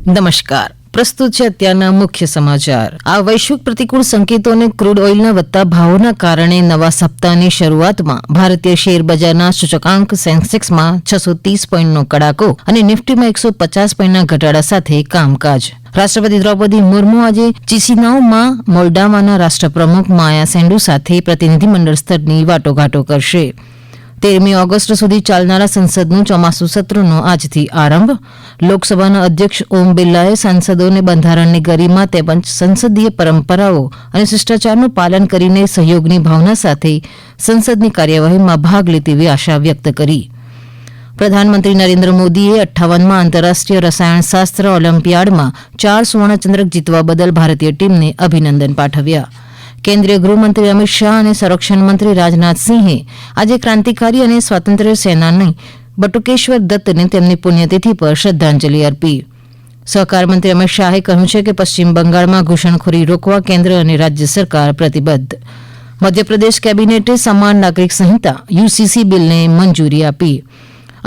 નમસ્કાર. પ્રસ્તુત છે અત્યારના મુખ્ય સમાચાર. આ વૈશ્વિક પ્રતિકૂળ સંકેતો અને ક્રૂડ ઓઇલના વધતા ભાવોના કારણે નવા સપ્તાહની શરૂઆતમાં ભારતીય શેર બજારના સૂચકાંક સેન્સેક્સમાં 630 પોઈન્ટનો કડાકો અને નિફ્ટીમાં 150 પોઈન્ટના ઘટાડા સાથે કામકાજ. રાષ્ટ્રપતિ દ્રૌપદી મુર્મુ આજે ચિસિનાઉમાં મોલ્ડાવાના રાષ્ટ્રપ્રમુખ માયા સેન્ડુ સાથે પ્રતિનિધિમંડળ સ્તરની વાટાઘાટો કરશે. 13મી ઓગસ્ટ સુધી ચાલનારા સંસદનું ચોમાસું સત્રનો આજથી આરંભ. લોકસભાના અધ્યક્ષ ઓમ બિરલાએ સાંસદોને બંધારણની ગરિમા તેમજ સંસદીય પરંપરાઓ અને શિષ્ટાચારનું પાલન કરીને સહયોગની ભાવના સાથે સંસદની કાર્યવાહીમાં ભાગ લે તેવી આશા વ્યક્ત કરી. પ્રધાનમંત્રી નરેન્દ્ર મોદીએ 58મા આંતરરાષ્ટ્રીય રસાયણશાસ્ત્ર ઓલિમ્પિયાડમાં 4 સુવર્ણચંદ્રક જીતવા બદલ ભારતીય ટીમને અભિનંદન પાઠવ્યા. કેન્દ્રીય ગૃહમંત્રી અમિત શાહ અને સંરક્ષણ મંત્રી રાજનાથસિંહે આજે ક્રાંતિકારી અને સ્વાતંત્ર્ય સેનાની બટુકેશ્વર દત્તને તેમની પુણ્યતિથિ પર શ્રદ્ધાંજલિ અર્પી. સહકાર મંત્રી અમિત શાહે કહ્યું છે કે પશ્ચિમ બંગાળમાં ઘૂસણખોરી રોકવા કેન્દ્ર અને રાજ્ય સરકાર પ્રતિબદ્ધ. મધ્યપ્રદેશ કેબિનેટે સમાન નાગરિક સંહિતા યુસીસી બિલને મંજૂરી આપી.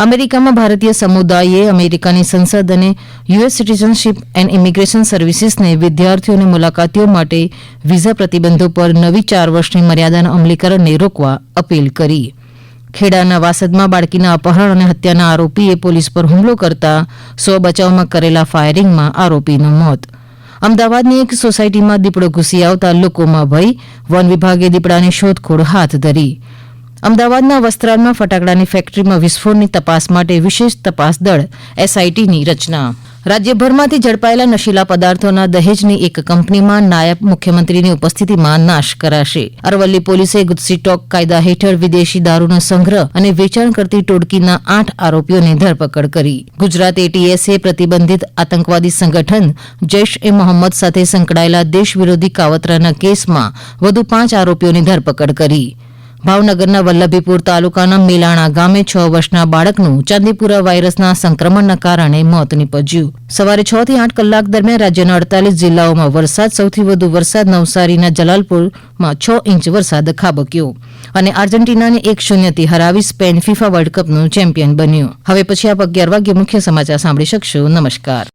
અમેરિકામાં ભારતીય સમુદાયે અમેરિકાની સંસદ અને યુએસ સિટીઝનશીપ એન્ડ ઇમિગ્રેશન સર્વિસીસને વિદ્યાર્થીઓ અને મુલાકાતીઓ માટે વિઝા પ્રતિબંધો પર નવી 4 વર્ષની મર્યાદાના અમલીકરણને રોકવા અપીલ કરી. ખેડાના વાસદમાં બાળકીના અપહરણ અને હત્યાના આરોપીએ પોલીસ પર હુમલો કરતા સ્વ બચાવમાં કરેલા ફાયરિંગમાં આરોપીનું મોત. અમદાવાદની એક સોસાયટીમાં દીપડો ઘૂસી આવતા લોકોમાં ભય. વન વિભાગે દીપડાની શોધખોળ હાથ ધરી. અમદાવાદના વસ્ત્રાલમાં ફટાકડાની ફેક્ટરીમાં વિસ્ફોટની તપાસ માટે વિશેષ તપાસ દળ એસઆઈટીની રચના. રાજ્યભરમાંથી ઝડપાયેલા નશીલા પદાર્થોના દહેજની એક કંપનીમાં નાયબ મુખ્યમંત્રીની ઉપસ્થિતિમાં નાશ કરાશે. અરવલ્લી પોલીસે ગુજસીટોક કાયદા હેઠળ વિદેશી દારૂનો સંગ્રહ અને વેચાણ કરતી ટોળકીના 8 આરોપીઓની ધરપકડ કરી. ગુજરાત એટીએસે પ્રતિબંધિત આતંકવાદી સંગઠન જૈશ એ મોહમ્મદ સાથે સંકળાયેલા દેશ વિરોધી કાવતરાના કેસમાં વધુ 5 આરોપીઓની ધરપકડ કરી. ભાવનગરના વલ્લભીપુર તાલુકાના મેલાણા ગામે 6 વર્ષના બાળકનું ચાંદીપુરા વાયરસના સંક્રમણના કારણે મોત નીપજ્યું. સવારે 6 થી 8 કલાક દરમિયાન રાજ્યના 48 જિલ્લાઓમાં વરસાદ. સૌથી વધુ વરસાદ નવસારીના જલાલપુરમાં 6 ઇંચ વરસાદ ખાબક્યો અને આર્જેન્ટિનાને 1-0 હરાવી સ્પેન ફિફા વર્લ્ડ કપનું ચેમ્પિયન બન્યું. હવે પછી આપ 11 વાગ્યે મુખ્ય સમાચાર સાંભળી શકશો. નમસ્કાર.